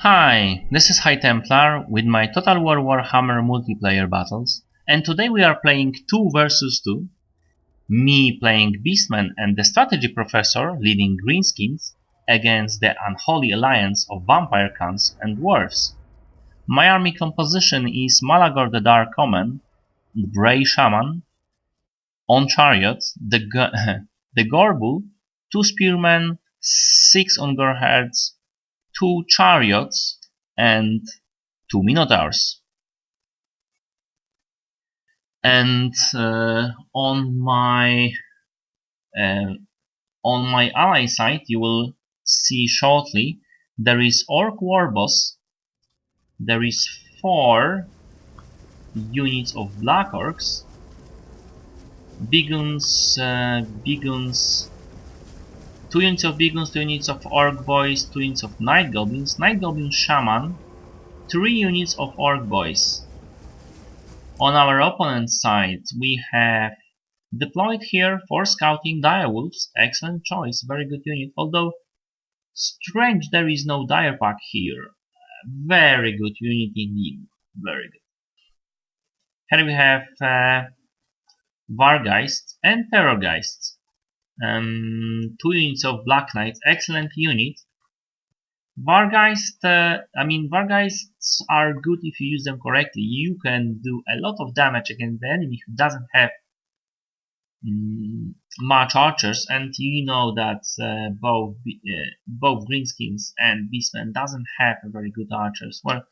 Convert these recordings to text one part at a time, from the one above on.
Hi, this is High Templar with my Total War Warhammer multiplayer battles, and today we are playing 2 versus 2, me playing Beastmen and the Strategy Professor leading greenskins against the unholy alliance of vampire cons and dwarves. My army composition is Malagor the Dark Omen, the Grey Shaman, on chariot, the Gorbull, 2 spearmen, 6 Ungor heads, 2 chariots, and 2 minotaurs. And on my ally side, you will see shortly there is Orc Warboss. There is 4 units of Black Orcs, Biguns, 2 units of Biguns, 2 units of Orc Boys, 2 units of Night Goblins, Night Goblin Shaman, 3 units of Orc Boys. On our opponent's side, we have deployed here for scouting direwolves. Excellent choice, very good unit. Although strange there is no dire pack here. Very good unit indeed. Very good. Here we have Vargeist and Terrorgeist. 2 units of Black Knights. Excellent unit. Vargeists are good if you use them correctly. You can do a lot of damage against the enemy who doesn't have much archers, and you know that both greenskins and beastmen doesn't have a very good archers. Well,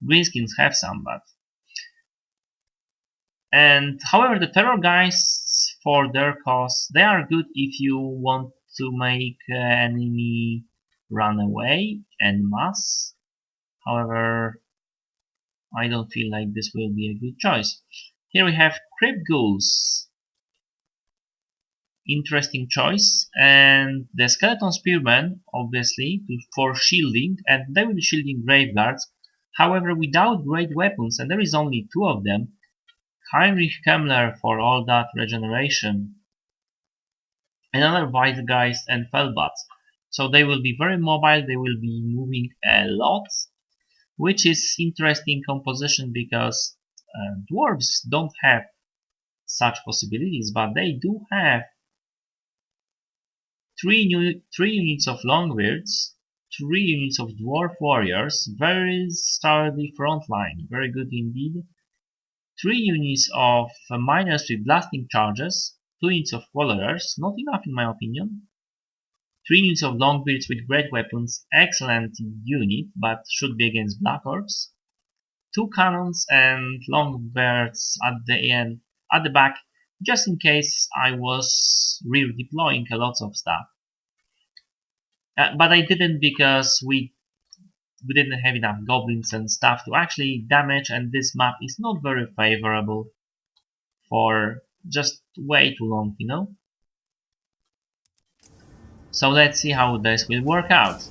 greenskins have some, but however, the terrorgeists, for their cause, they are good if you want to make enemy run away en masse. However, I don't feel like this will be a good choice. Here we have Crypt Ghouls. Interesting choice. And the Skeleton Spearmen, obviously, for shielding, and they will be shielding graveyards. However, without great weapons, and there is only 2 of them. Heinrich Kemmler for all that regeneration. Another Weidgeist and Felbats. So they will be very mobile, they will be moving a lot, which is interesting composition because dwarves don't have such possibilities, but they do have 3 units of Longbeards, 3 units of Dwarf Warriors, very sturdy front line, very good indeed, 3 units of Miners with Blasting Charges, 2 units of Wallerers, not enough in my opinion, 3 units of Longbeards with great weapons, excellent unit, but should be against Black Orcs. 2 cannons and Longbeards at the back, just in case I was redeploying a lot of stuff. But I didn't because we didn't have enough goblins and stuff to actually damage, and this map is not very favorable for just way too long, you know? So let's see how this will work out.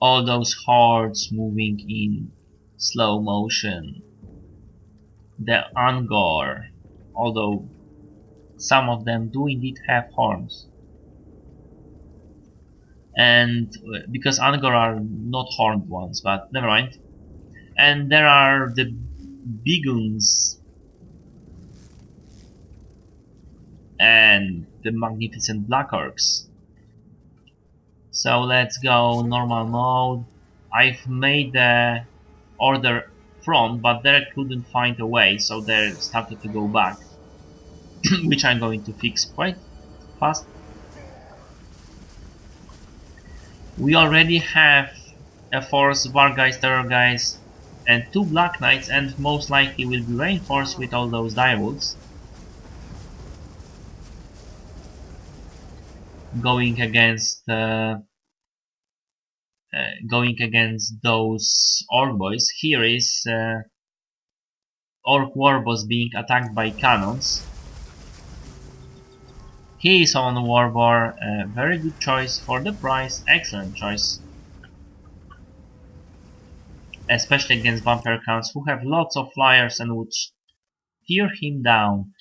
All those hordes moving in slow motion. The Ungor, although some of them do indeed have horns. And because Ungor are not horned ones, but never mind. And there are the Biguns and the magnificent Black Orcs. So let's go normal mode. I've made the order front, but they couldn't find a way, so they started to go back, which I'm going to fix quite fast. We already have a force Vargeist, Terrorgeist, and 2 Black Knights, and most likely will be reinforced with all those direwolves going against those Orc Boys. Here is Orc Warboss being attacked by cannons. He is on Warboar, very good choice for the price, excellent choice. Especially against vampire counts who have lots of flyers and would tear him down.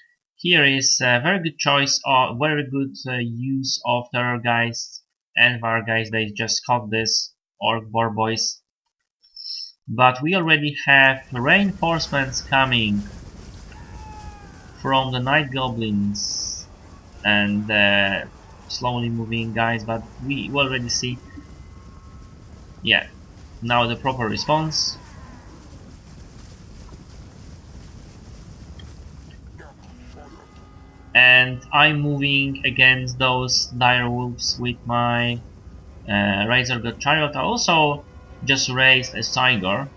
Here is a very good choice or very good use of terror guys and var guys. They just caught this orc war boys. But we already have reinforcements coming from the night goblins and slowly moving guys, but we already see, yeah, now the proper response. And I'm moving against those dire wolves with my Razor God Chariot. I also just raised a Tiger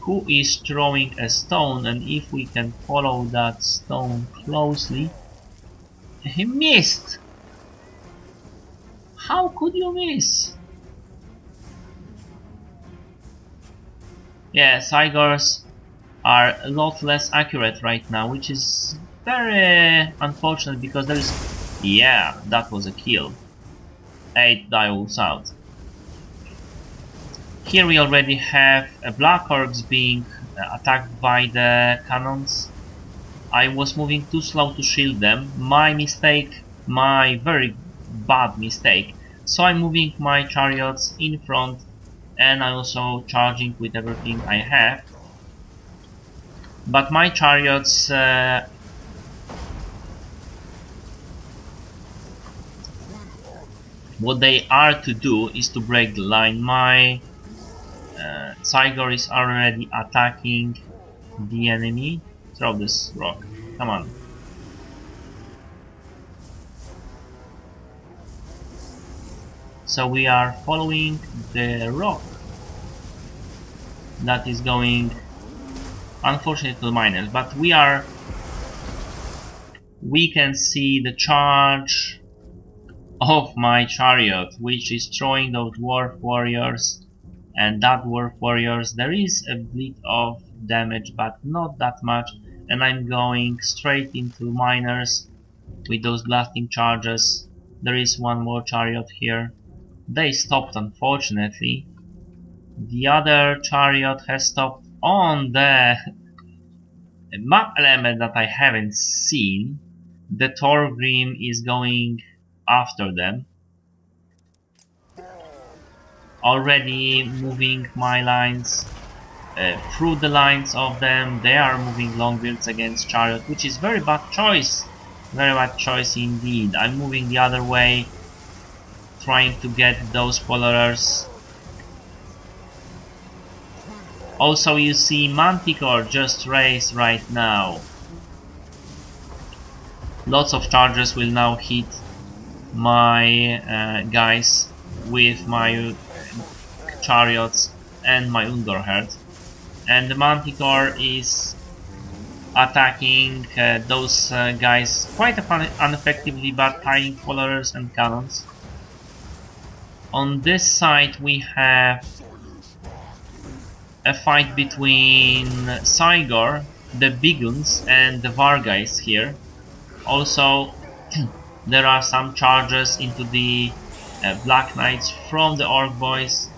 who is throwing a stone, and if we can follow that stone closely, he missed! How could you miss? Yeah, Tigers are a lot less accurate right now, which is very unfortunate because there is... Yeah, that was a kill. 8 direwolves out. Here we already have black orcs being attacked by the cannons. I was moving too slow to shield them. My mistake, my very bad mistake. So I'm moving my chariots in front and I'm also charging with everything I have. But my chariots what they are to do is to break the line. My Tiger is already attacking the enemy. Throw this rock. Come on. So we are following the rock that is going, unfortunately, to the miners, but we can see the charge of my chariot, which is throwing those dwarf warriors, and that dwarf warriors, there is a bit of damage, but not that much, and I'm going straight into miners with those blasting charges. There is one more chariot here. They stopped, unfortunately. The other chariot has stopped on the map element that I haven't seen. The Thorgrim is going after them. Already moving my lines through the lines of them. They are moving longbeards against chariot, which is very bad choice. Very bad choice indeed. I'm moving the other way, trying to get those spoilers. Also, you see Manticore just raised right now. Lots of charges will now hit my guys with my chariots and my Undor herd. And the Manticore is attacking those guys quite ineffectively, but tying followers and cannons. On this side we have a fight between Sigor, the Biguns, and the Varguys here. Also, there are some charges into the Black Knights from the Orc Boys,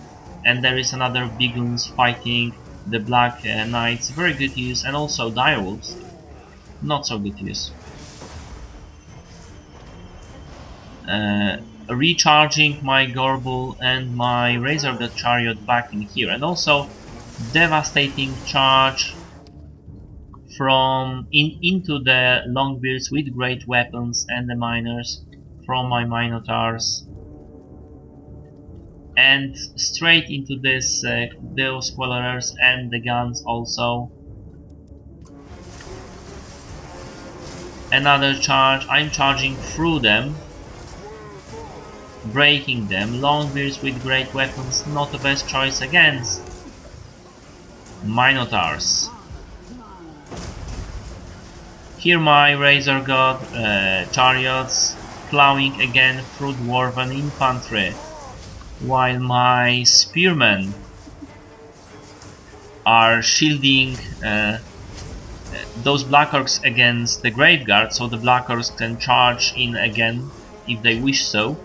and there is another Biguns fighting the Black Knights. Very good use, and also Direwolves. Not so good use. Recharging my Gorbul and my Razor God Chariot back in here, and also devastating charge from into the Longbeards with great weapons and the miners from my Minotaurs, and straight into this those spoilers and the guns also. Another charge. I'm charging through them, breaking them. Longbeards with great weapons, not the best choice against Minotaurs. Here my Razor God chariots plowing again through dwarven infantry, while my spearmen are shielding those Black Orcs against the Graveguard, so the Black Orcs can charge in again if they wish so,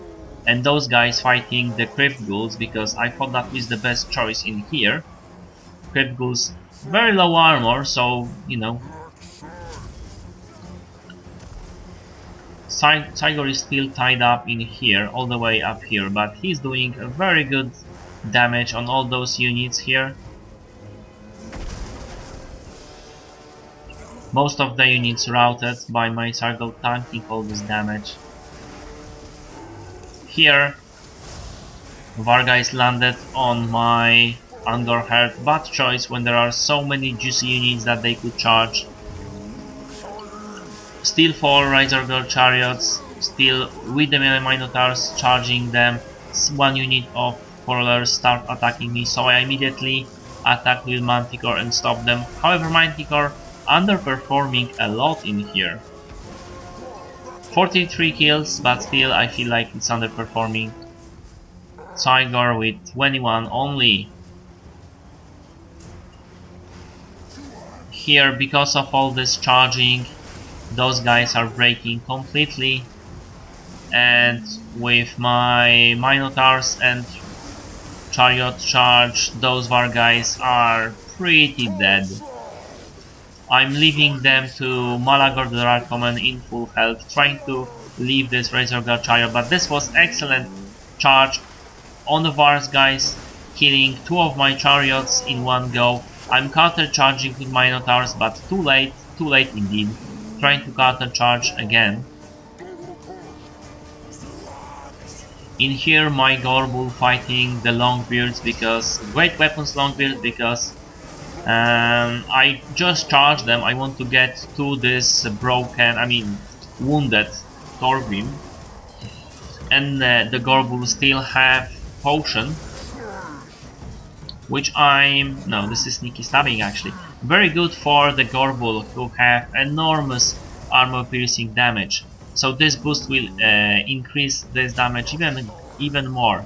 and those guys fighting the Crypt Ghouls, because I thought that was the best choice in here. Crypt Ghouls, very low armor, so, you know, Tigor is still tied up in here, all the way up here, but he's doing a very good damage on all those units here. Most of the units routed by my Tigor tanking all this damage. Here, Vargas landed on my Angor Herd. Bad choice when there are so many juicy units that they could charge. Still 4 Razor Girl chariots, still with the Minotaurs charging them. One unit of Crawlers start attacking me, so I immediately attack with Manticore and stop them. However, Manticore underperforming a lot in here. 43 kills, but still I feel like it's underperforming. Tigor with 21 only. Here, because of all this charging, those guys are breaking completely, and with my Minotaurs and Chariot charge, those Var guys are pretty dead. I'm leaving them to Malagor the Dracoman in full health, trying to leave this Razor Guard Chariot, but this was excellent charge on the Vars guys, killing 2 of my chariots in one go. I'm counter-charging with Minotaurs, but too late indeed. Trying to counter-charge again. In here my Gorbull fighting the Longbeards, because great weapons Longbeard, because I just charged them. I want to get to this wounded Thorgrim, and the Gorbull still have potion, which no, this is sneaky stabbing actually. Very good for the Gorbull, who have enormous armor piercing damage. So this boost will increase this damage even more.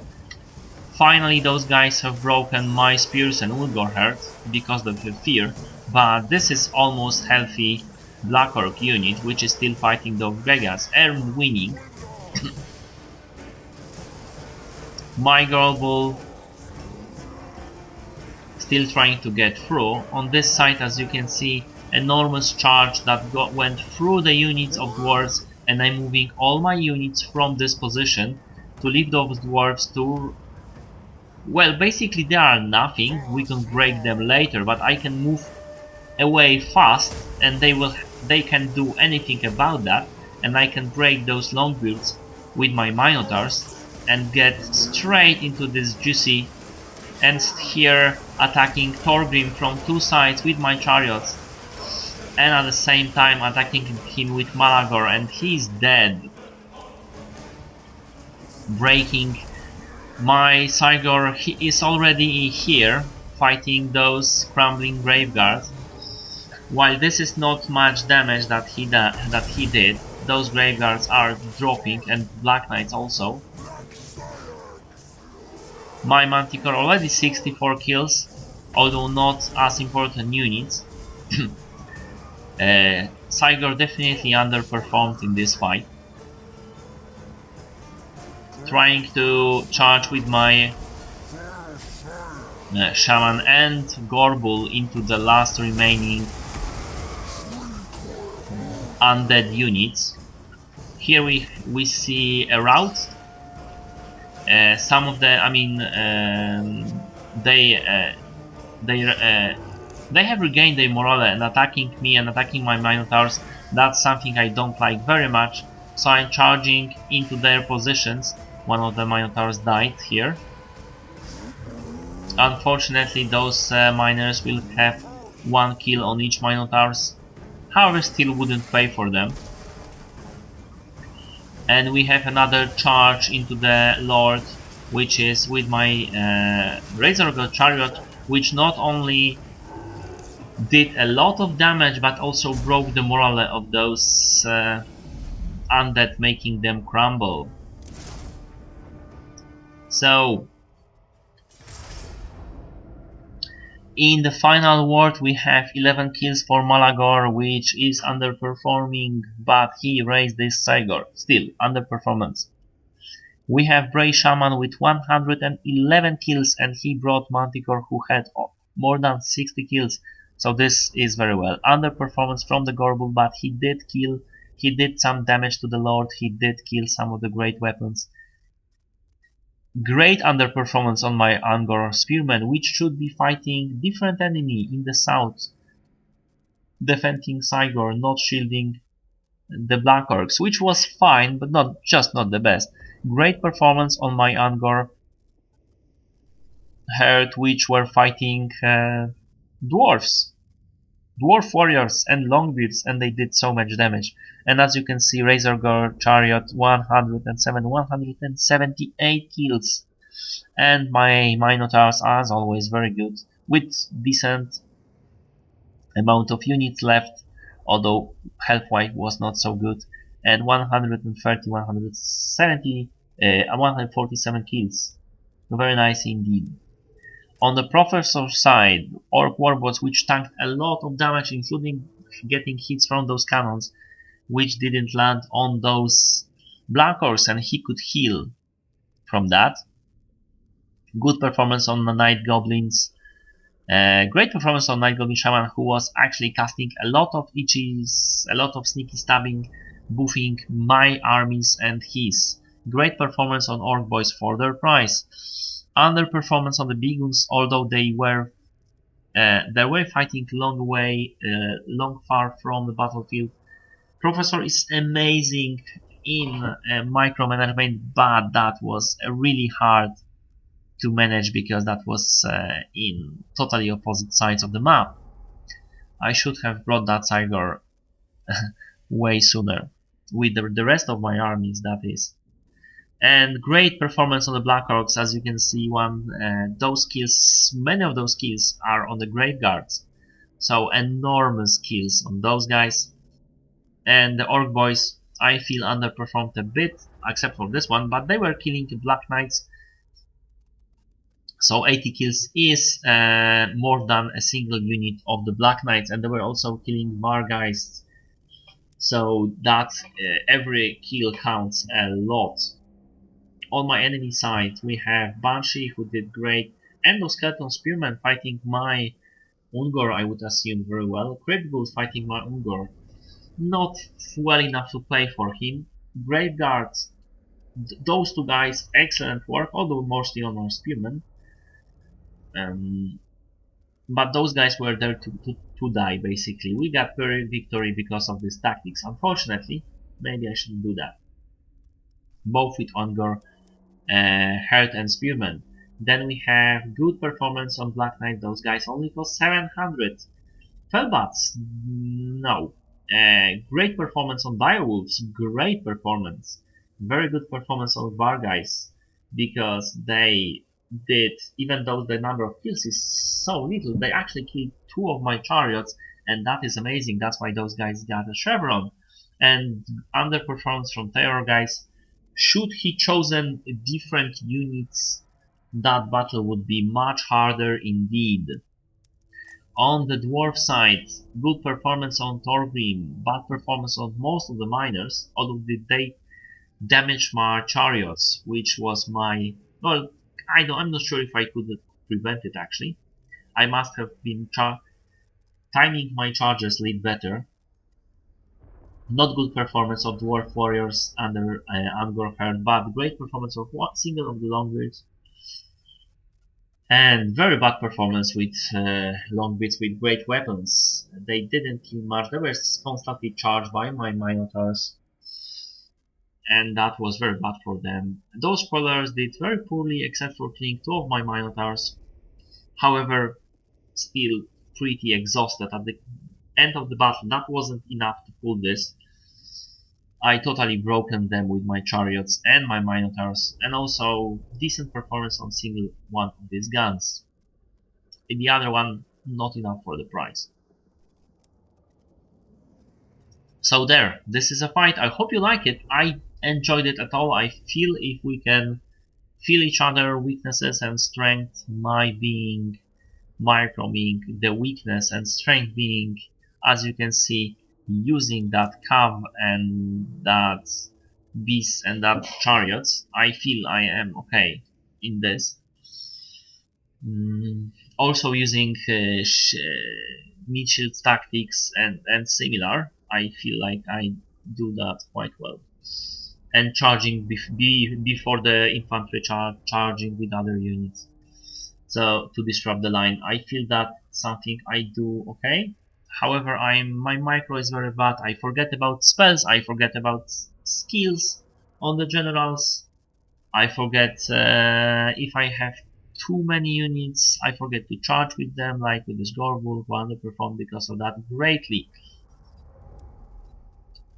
Finally, those guys have broken my spears and Woodgore Herd because of the fear, but this is almost healthy Black Orc unit, which is still fighting those Vegas and winning. My Gorbull still trying to get through. On this side, as you can see, enormous charge that went through the units of dwarves, and I'm moving all my units from this position to leave those dwarves to... Well, basically they are nothing, we can break them later, but I can move away fast and they can do anything about that, and I can break those Longbeards with my Minotaurs and get straight into this juicy, and here attacking Thorgrim from 2 sides with my chariots, and at the same time attacking him with Malagor, and he's dead. Breaking my Tigor, he is already here fighting those crumbling graveguards. While this is not much damage that he did, those graveguards are dropping, and Black Knights also. My Manticore already 64 kills, although not as important units. Tigor definitely underperformed in this fight. Trying to charge with my Shaman and Gorbull into the last remaining undead units. Here we see a rout. Some of the, they have regained their morale and attacking me and attacking my Minotaurs. That's something I don't like very much. So I'm charging into their positions. One of the Minotaurs died here. Unfortunately, those miners will have 1 kill on each Minotaurs. However, still wouldn't pay for them. And we have another charge into the Lord, which is with my Razor God Chariot, which not only did a lot of damage, but also broke the morale of those undead, making them crumble. So, in the final ward we have 11 kills for Malagor, which is underperforming, but he raised this Tigor, still underperformance. We have Bray Shaman with 111 kills, and he brought Manticore, who had more than 60 kills, so this is very well. Underperformance from the Gorbull, but he did kill He did some damage to the Lord, he did kill some of the great weapons. Great underperformance on my Angor Spearmen, which should be fighting different enemy in the south. Defending Sigor, not shielding the Black Orcs, which was fine, but not the best. Great performance on my Angor herd, which were fighting dwarf warriors and longbeards, and they did so much damage. And as you can see, Razor Gore Chariot 178 kills, and my Minotaurs, as always, very good with decent amount of units left, although health-wise was not so good, and 130, 170, 147 kills. Very nice indeed. On the Professor side, Orc Warbots, which tanked a lot of damage, including getting hits from those cannons, which didn't land on those Black Orcs, and he could heal from that. Good performance on the Night Goblins. Great performance on Night Goblin Shaman, who was actually casting a lot of itches, a lot of sneaky stabbing, buffing my armies and his. Great performance on Orc Boys for their price. Underperformance on the Biguns, although they were fighting long far from the battlefield. Professor is amazing in micromanagement, but that was really hard to manage because that was in totally opposite sides of the map. I should have brought that Sigor way sooner with the rest of my armies, that is. And great performance on the Black Orcs, as you can see. Those kills, many of those kills are on the Great Guards, so enormous kills on those guys. And the Orc Boys, I feel, underperformed a bit, except for this one, but they were killing the Black Knights. So 80 kills is more than a single unit of the Black Knights, and they were also killing Vargheists. So that every kill counts a lot. On my enemy side, we have Banshee, who did great, Endoskeleton Spearman fighting my Ungor, I would assume, very well. Crypt Bull fighting my Ungor, not well enough to play for him. Grave Guards, those two guys, excellent work, although mostly on our Spearmen. But those guys were there to die, basically. We got victory because of these tactics. Unfortunately, maybe I shouldn't do that. Both with Ungor, Herd and Spearman. Then we have good performance on Black Knight. Those guys only cost 700. Fellbats, no. Great performance on Direwolves. Great performance. Very good performance on Vargheists, because they did, even though the number of kills is so little, they actually killed 2 of my chariots, and that is amazing. That's why those guys got a chevron. And underperformance from Terror guys. Should he chosen different units, that battle would be much harder indeed. On the Dwarf side, good performance on Thorgrim, bad performance on most of the miners, although they damaged my chariots, which was my... well, I'm not sure if I could prevent it actually. I must have been timing my charges a little better. Not good performance of Dwarf Warriors under Angor Herd, but great performance of one single of the Longbeards. And very bad performance with Longbeards with great weapons. They didn't kill much, they were constantly charged by my Minotaurs. And that was very bad for them. Those spoilers did very poorly, except for killing 2 of my Minotaurs. However, still pretty exhausted at the end of the battle. That wasn't enough to pull this. I totally broken them with my chariots and my Minotaurs, and also decent performance on single one of these guns. In the other one, not enough for the price. So there, this is a fight. I hope you like it. I enjoyed it at all. I feel if we can feel each other weaknesses and strength, my being micro being the weakness and strength being, as you can see, using that cav and that beast and that chariots, I feel I am okay in this. Also using meat shield tactics and similar, I feel like I do that quite well. And charging before the infantry charging with other units. So to disrupt the line, I feel that something I do okay. However, my micro is very bad. I forget about spells. I forget about skills on the generals. I forget if I have too many units. I forget to charge with them, like with this Gorgul, who underperformed because of that greatly.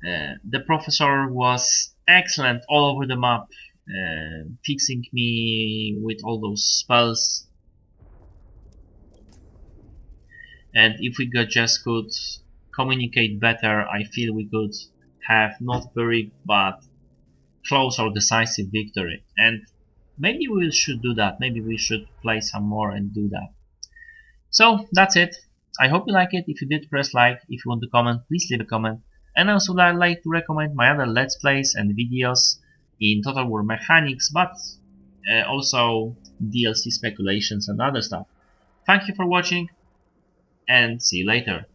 The professor was excellent all over the map, fixing me with all those spells. And if we could communicate better, I feel we could have not very but close or decisive victory. And maybe we should do that. Maybe we should play some more and do that. So that's it. I hope you like it. If you did, press like. If you want to comment, please leave a comment. And also I'd like to recommend my other Let's Plays and videos in Total War mechanics, but also DLC speculations and other stuff. Thank you for watching, and see you later.